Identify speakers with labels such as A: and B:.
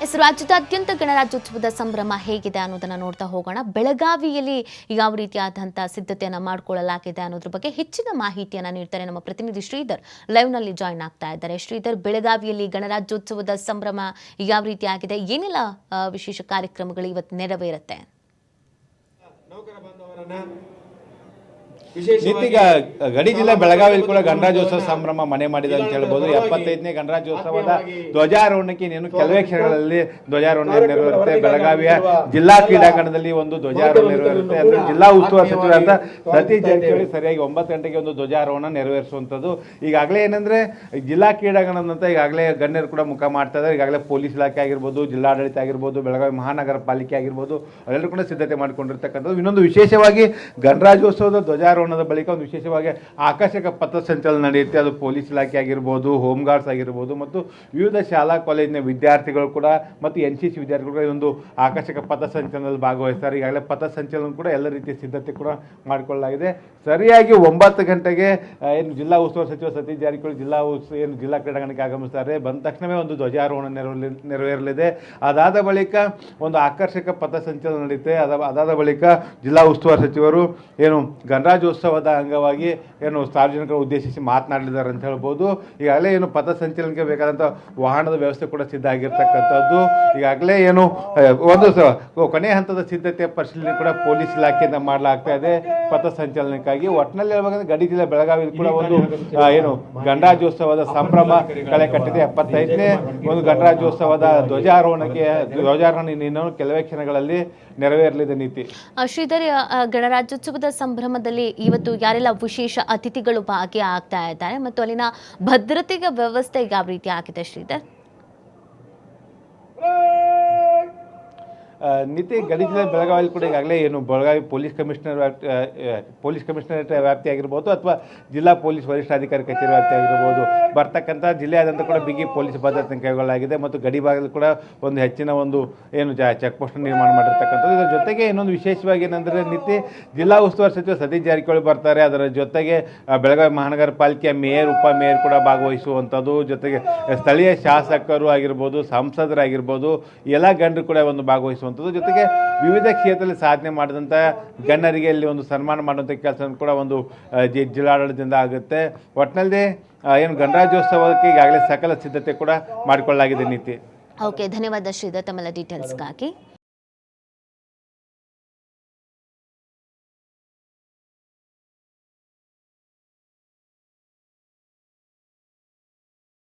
A: ರಾಜ್ಯದಾದ್ಯಂತ ಗಣರಾಜ್ಯೋತ್ಸವದ ಸಂಭ್ರಮ ಹೇಗಿದೆ ಅನ್ನೋದನ್ನ ನೋಡ್ತಾ ಹೋಗೋಣ. ಬೆಳಗಾವಿಯಲ್ಲಿ ಯಾವ ರೀತಿಯಾದಂತಹ ಸಿದ್ಧತೆಯನ್ನ ಮಾಡಿಕೊಳ್ಳಲಾಗಿದೆ ಅನ್ನೋದ್ರ ಬಗ್ಗೆ ಹೆಚ್ಚಿನ ಮಾಹಿತಿಯನ್ನ ನೀಡ್ತಾರೆ ನಮ್ಮ ಪ್ರತಿನಿಧಿ ಶ್ರೀಧರ್. ಲೈವ್ ನಲ್ಲಿ ಜಾಯಿನ್ ಆಗ್ತಾ ಇದ್ದಾರೆ. ಶ್ರೀಧರ್, ಬೆಳಗಾವಿಯಲ್ಲಿ ಗಣರಾಜ್ಯೋತ್ಸವದ ಸಂಭ್ರಮ ಯಾವ ರೀತಿಯಾಗಿದೆ, ಏನೆಲ್ಲ ವಿಶೇಷ ಕಾರ್ಯಕ್ರಮಗಳು ಇವತ್ತು ನೆರವೇರುತ್ತೆ?
B: ನಿತ್ತೀಗ ಗಡಿ ಜಿಲ್ಲೆ ಬೆಳಗಾವಿಯಲ್ಲಿ ಕೂಡ ಗಣರಾಜ್ಯೋತ್ಸವ ಸಂಭ್ರಮ ಮನೆ ಮಾಡಿದೆ ಅಂತ ಹೇಳ್ಬೋದು. 75ನೇ ಗಣರಾಜ್ಯೋತ್ಸವದ ಧ್ವಜಾರೋಹಣಕ್ಕೆ ಇನ್ನೇನು ಕೆಲವೇ ಕ್ಷಣಗಳಲ್ಲಿ ಧ್ವಜಾರೋಹಣ ನೆರವೇರುತ್ತೆ. ಬೆಳಗಾವಿಯ ಜಿಲ್ಲಾ ಕ್ರೀಡಾಂಗಣದಲ್ಲಿ ಒಂದು ಧ್ವಜಾರೋಹಣ ನೆರವೇರುತ್ತೆ. ಅಂದ್ರೆ ಜಿಲ್ಲಾ ಉಸ್ತುವಾರಿ ಸಚಿವರಾದ ಸತೀಶ್ ಜಾರಕಿಹೊಳಿ ಸರಿಯಾಗಿ 9 ಗಂಟೆಗೆ ಒಂದು ಧ್ವಜಾರೋಹಣ ನೆರವೇರಿಸುವಂಥದ್ದು. ಈಗಾಗಲೇ ಏನಂದ್ರೆ ಜಿಲ್ಲಾ ಕ್ರೀಡಾಂಗಣದಂತ ಈಗಾಗಲೇ ಗಣ್ಯರು ಕೂಡ ಮುಖ ಮಾಡ್ತಾ ಇದ್ದಾರೆ. ಈಗಾಗಲೇ ಪೊಲೀಸ್ ಇಲಾಖೆ ಆಗಿರ್ಬೋದು, ಜಿಲ್ಲಾಡಳಿತ ಆಗಿರ್ಬೋದು, ಬೆಳಗಾವಿ ಮಹಾನಗರ ಪಾಲಿಕೆ ಆಗಿರ್ಬೋದು, ಅವೆಲ್ಲರೂ ಕೂಡ ಸಿದ್ಧತೆ ಮಾಡಿಕೊಂಡಿರ್ತಕ್ಕಂಥದ್ದು. ಇನ್ನೊಂದು ವಿಶೇಷವಾಗಿ ಗಣರಾಜ್ಯೋತ್ಸವದ ಧ್ವಜಾರೋಹಣದ ಬಳಿಕ ಒಂದು ವಿಶೇಷವಾಗಿ ಆಕರ್ಷಕ ಪಥಸಂಚಲನ ನಡೆಯುತ್ತೆ. ಅದು ಪೊಲೀಸ್ ಇಲಾಖೆ ಆಗಿರ್ಬೋದು, ಹೋಮ್ ಗಾರ್ಡ್ಸ್ ಆಗಿರ್ಬೋದು ಮತ್ತು ವಿವಿಧ ಶಾಲಾ ಕಾಲೇಜಿನ ವಿದ್ಯಾರ್ಥಿಗಳು ಕೂಡ ಮತ್ತು NCC ವಿದ್ಯಾರ್ಥಿಗಳು ಕೂಡ ಒಂದು ಆಕರ್ಷಕ ಪಥಸಂಚಲನದಲ್ಲಿ ಭಾಗವಹಿಸ್ತಾರೆ. ಈಗಾಗಲೇ ಪಥಸಂಚಲನ ಕೂಡ ಎಲ್ಲ ರೀತಿಯ ಸಿದ್ಧತೆ ಕೂಡ ಮಾಡಿಕೊಳ್ಳಲಾಗಿದೆ. ಸರಿಯಾಗಿ 9 ಗಂಟೆಗೆ ಏನು ಜಿಲ್ಲಾ ಉಸ್ತುವಾರಿ ಸಚಿವ ಸತೀಶ್ ಜಾರಕಿಹೊಳಿ ಜಿಲ್ಲಾ ಕ್ರೀಡಾಂಗಣಕ್ಕೆ ಆಗಮಿಸ್ತಾರೆ. ಬಂದ ತಕ್ಷಣವೇ ಒಂದು ಧ್ವಜಾರೋಹಣ ನೆರವೇರಲಿದೆ. ಅದಾದ ಬಳಿಕ ಒಂದು ಆಕರ್ಷಕ ಪಥಸಂಚಲನ ನಡೆಯುತ್ತೆ. ಅದಾದ ಬಳಿಕ ಜಿಲ್ಲಾ ಉಸ್ತುವಾರಿ ಸಚಿವರು ಏನು ಗಣರಾಜ್ಯೋತ್ಸವದ ಅಂಗವಾಗಿ ಏನು ಸಾರ್ವಜನಿಕರು ಉದ್ದೇಶಿಸಿ ಮಾತನಾಡಲಿದ್ದಾರೆ ಅಂತ ಹೇಳ್ಬೋದು. ಈಗಾಗಲೇ ಏನು ಪಥಸಂಚಲನಕ್ಕೆ ಬೇಕಾದಂಥ ವಾಹನದ ವ್ಯವಸ್ಥೆ ಕೂಡ ಸಿದ್ಧ ಆಗಿರ್ತಕ್ಕಂಥದ್ದು. ಈಗಾಗಲೇ ಏನು ಒಂದು ಕೊನೆಯ ಹಂತದ ಸಿದ್ಧತೆ ಪರಿಶೀಲನೆ ಕೂಡ ಪೊಲೀಸ್ ಇಲಾಖೆಯಿಂದ ಮಾಡಲಾಗ್ತಾ ಇದೆ ಪಥಸಂಚಲನಕ್ಕಾಗಿ. ಒಟ್ಟಿನಲ್ಲಿ ಹೇಳ್ಬೇಕಂದ್ರೆ ಗಡಿ ಜಿಲ್ಲೆ ಬೆಳಗಾವಿ ಕೂಡ ಒಂದು ಏನು ಗಣರಾಜ್ಯೋತ್ಸವದ ಸಂಭ್ರಮ ಕಳೆ ಕಟ್ಟಿದೆ. 75ನೇ ಒಂದು ಗಣರಾಜ್ಯೋತ್ಸವದ ಧ್ವಜಾರೋಹಣ ಇನ್ನೂ ಕೆಲವೇ ಕ್ಷಣಗಳಲ್ಲಿ ನೆರವೇರಲಿದೆ. ನೀತಿ
A: ಶ್ರೀಧರ್, ಗಣರಾಜ್ಯೋತ್ಸವದ ಸಂಭ್ರಮದಲ್ಲಿ ಇವತ್ತು ಯಾರೆಲ್ಲ ವಿಶೇಷ ಅತಿಥಿಗಳು ಭಾಗಿಯಾಗ್ತಾ ಇದ್ದಾರೆ ಮತ್ತು ಅಲ್ಲಿನ ಭದ್ರತೆಗೆ ವ್ಯವಸ್ಥೆ ಯಾವ ರೀತಿ ಆಗಿದೆ ಶ್ರೀಧರ್?
B: ನಿತ್ಯ ಗಡಿ ಜಿಲ್ಲೆ ಬೆಳಗಾವಿಯಲ್ಲಿ ಕೂಡ ಈಗಾಗಲೇ ಏನು ಬೆಳಗಾವಿ ಪೊಲೀಸ್ ಕಮಿಷನರೇಟ್ ವ್ಯಾಪ್ತಿ ಆಗಿರ್ಬೋದು ಅಥವಾ ಜಿಲ್ಲಾ ಪೊಲೀಸ್ ವರಿಷ್ಠಾಧಿಕಾರಿ ಕಚೇರಿ ವ್ಯಾಪ್ತಿ ಆಗಿರ್ಬೋದು ಬರ್ತಕ್ಕಂಥ ಜಿಲ್ಲೆಯಾದಂಥ ಕೂಡ ಬಿಗಿ ಪೊಲೀಸ್ ಭದ್ರತೆ ಕೈಗೊಳ್ಳಲಾಗಿದೆ. ಮತ್ತು ಗಡಿ ಭಾಗದಲ್ಲಿ ಕೂಡ ಒಂದು ಹೆಚ್ಚಿನ ಒಂದು ಏನು ಚೆಕ್ ಪೋಸ್ಟ್ ನಿರ್ಮಾಣ ಮಾಡಿರ್ತಕ್ಕಂಥದ್ದು. ಇದರ ಜೊತೆಗೆ ಇನ್ನೊಂದು ವಿಶೇಷವಾಗಿ ಏನಂದರೆ ನಿತ್ಯ ಜಿಲ್ಲಾ ಉಸ್ತುವಾರಿ ಸಚಿವ ಸತೀಶ್ ಜಾರಕಿಹೊಳಿ ಬರ್ತಾರೆ. ಅದರ ಜೊತೆಗೆ ಬೆಳಗಾವಿ ಮಹಾನಗರ ಪಾಲಿಕೆಯ ಮೇಯರ್, ಉಪಮೇಯರ್ ಕೂಡ ಭಾಗವಹಿಸುವಂಥದ್ದು. ಜೊತೆಗೆ ಸ್ಥಳೀಯ ಶಾಸಕರು ಆಗಿರ್ಬೋದು, ಸಂಸದರಾಗಿರ್ಬೋದು, ಎಲ್ಲ ಗಣ್ಯರು ಕೂಡ ಒಂದು ಭಾಗವಹಿಸುವಂಥದ್ದು. ಜೊತೆಗೆ ವಿವಿಧ ಕ್ಷೇತ್ರದಲ್ಲಿ ಸಾಧನೆ ಮಾಡಿದಂಥ ಗಣ್ಯರಿಗೆ ಇಲ್ಲಿ ಒಂದು ಸನ್ಮಾನ ಮಾಡುವಂಥ ಕೆಲಸ ಕೂಡ ಒಂದು ಜಿಲ್ಲಾಡಳಿತದಿಂದ ಆಗುತ್ತೆ. ಒಟ್ಟಿನಲ್ಲಿ ಏನು ಗಣರಾಜ್ಯೋತ್ಸವಕ್ಕೆ ಈಗಾಗಲೇ ಸಕಲ ಸಿದ್ಧತೆ ಕೂಡ ಮಾಡಿಕೊಳ್ಳಲಾಗಿದೆ. ನೀತಿ
A: ಓಕೆ, ಧನ್ಯವಾದ ಶ್ರೀಧರ್ ತಮ್ಮೆಲ್ಲ ಡೀಟೇಲ್ಸ್ಗಾಗಿ.